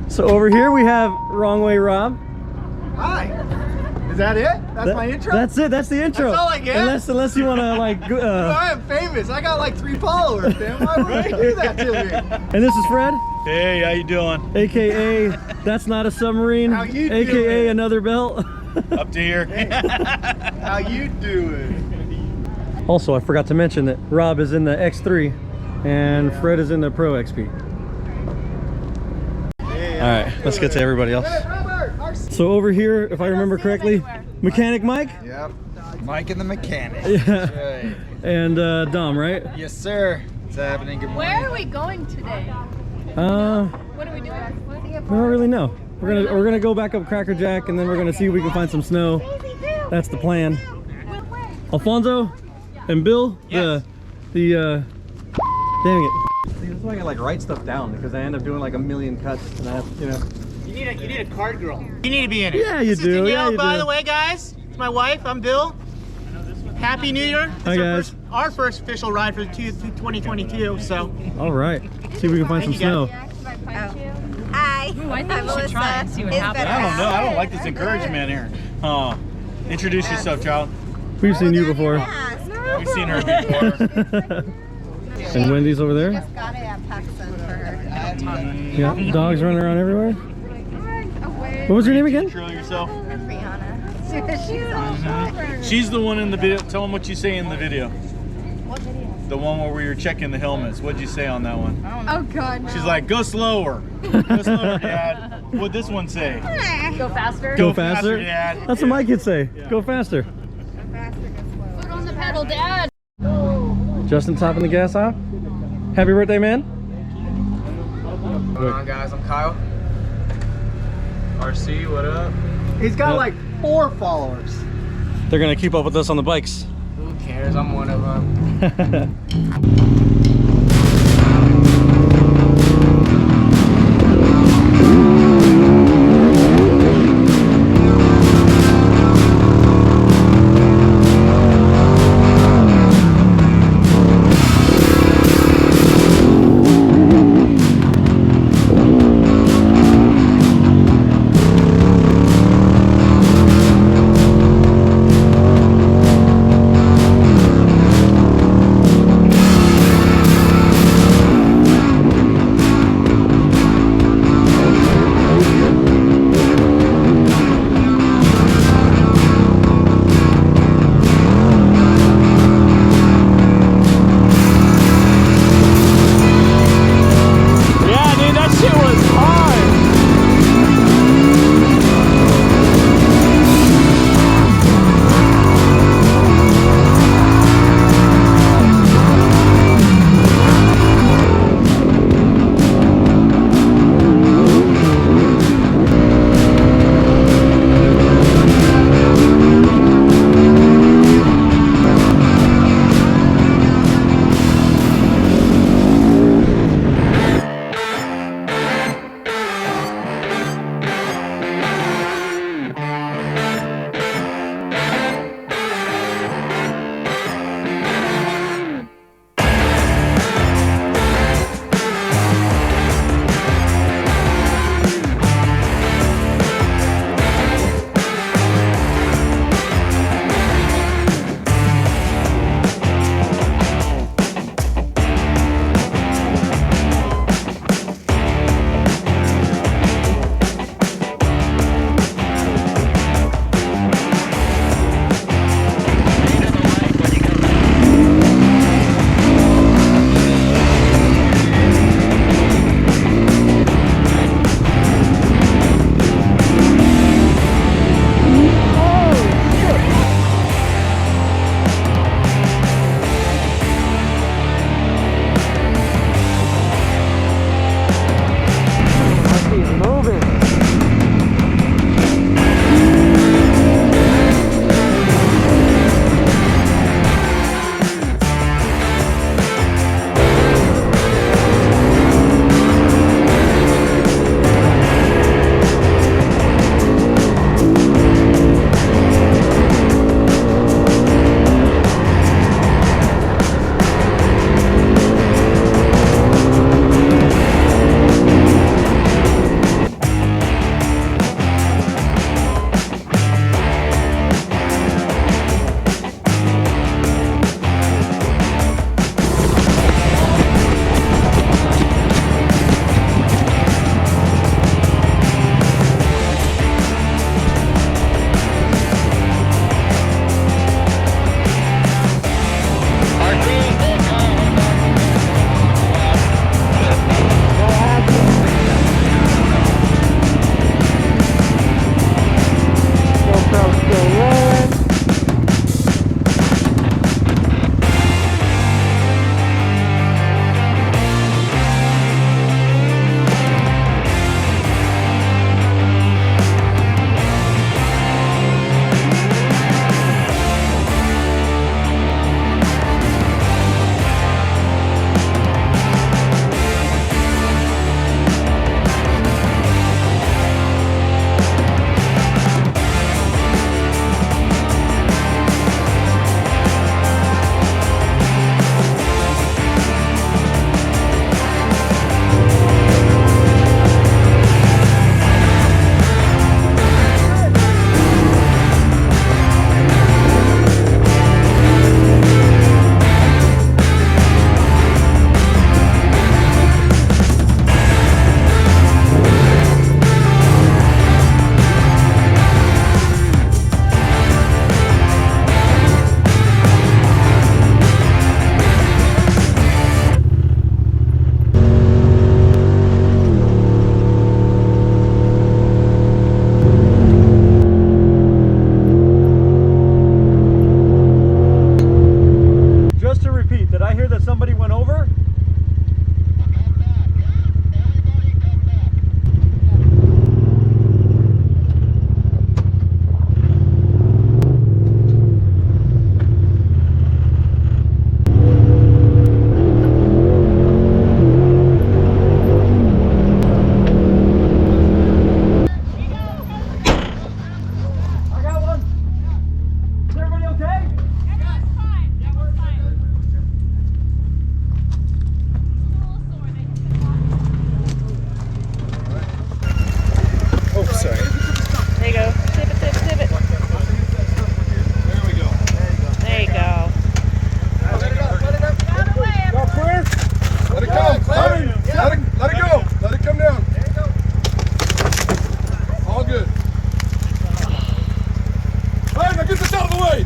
So over here we have Wrong Way Rob. Hi. Is that it? That's my intro? That's it. That's the intro. That's all I get? Unless you want to like... I am famous. I got like 3 followers, man. Why would you do that to me? And this is Fred. Hey, how you doing? AKA, that's not a submarine. How you AKA doing? another belt. Up to here. How you doing? Also, I forgot to mention that Rob is in the X3 and Fred is in the Pro XP. Hey, All right, let's get to everybody else. So over here, if I remember correctly, Mechanic Mike? Yep. Mike and the mechanic. Yeah. That's right. And Dom, right? Yes, sir. What's happening? Good morning. Where are we going today? What are we doing? I don't really know. We're gonna go back up Cracker Jack and then we're gonna see if we can find some snow. That's the plan. Alfonso and Bill, Yes. dang it. See, that's why I like write stuff down because I end up doing like a million cuts and I have, you know. You need a card girl. You need to be in it. Yeah, you This is do. Danielle, Yeah, you by do. the way, guys. It's my wife. I'm Bill. Happy New Year. This Hi, is guys. our first official ride for 2022. So All right. See if we can find some Thank you, snow. guys. Hi. I think you should try and see what happens. I don't know. I don't like this encouragement here. Introduce yourself, child. We've seen you before. We've seen her before. And Wendy's over there. Just got it at PacSun for her. Yeah, dogs running around everywhere. What was your name again? Intro yourself. Brianna. She's all shy. She's the one in the video. Tell them what you say in the video. What video? The one where we were checking the helmets. What'd you say on that one? Oh God. She's like, go slower. Go slower, Dad. What'd this one say? Go faster. Go faster. Dad. That's what my kids say. Go faster. Foot on the pedal, Dad. Justin topping the gas off. Happy birthday, man. What's going on, guys? I'm Kyle. RC, what up? He's got Yep. like 4 followers. They're gonna keep up with us on the bikes. Who cares? I'm one of them.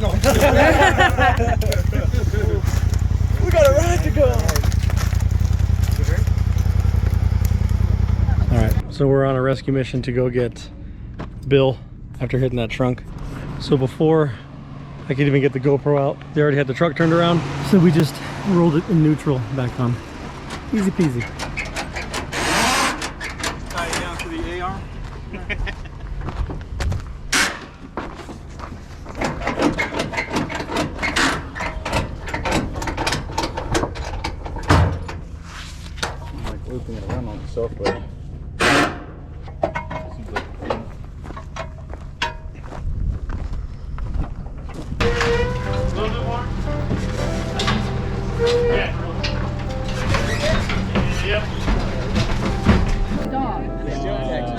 No. We got a ride to go. All right, so we're on a rescue mission to go get Bill after hitting that trunk. So before I could even get the GoPro out, they already had the truck turned around. So we just rolled it in neutral back on. Easy peasy. Tie it down to the AR. I'm like looping it around on itself, but.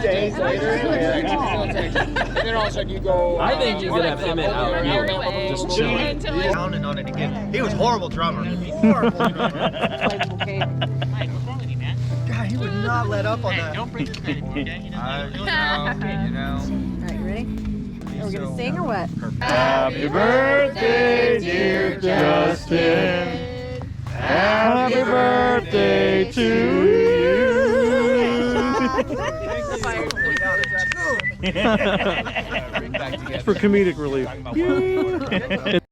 Days later, then all of a sudden you go. I think you could have him out here, just chilling. Pounding on it again. He was a horrible drummer. Horrible drummer. God, he would not let up on that. Don't bring this thing, okay? You know. Alright, you ready? Are we gonna sing or what? Happy birthday, dear Justin. Happy birthday to you. For comedic relief.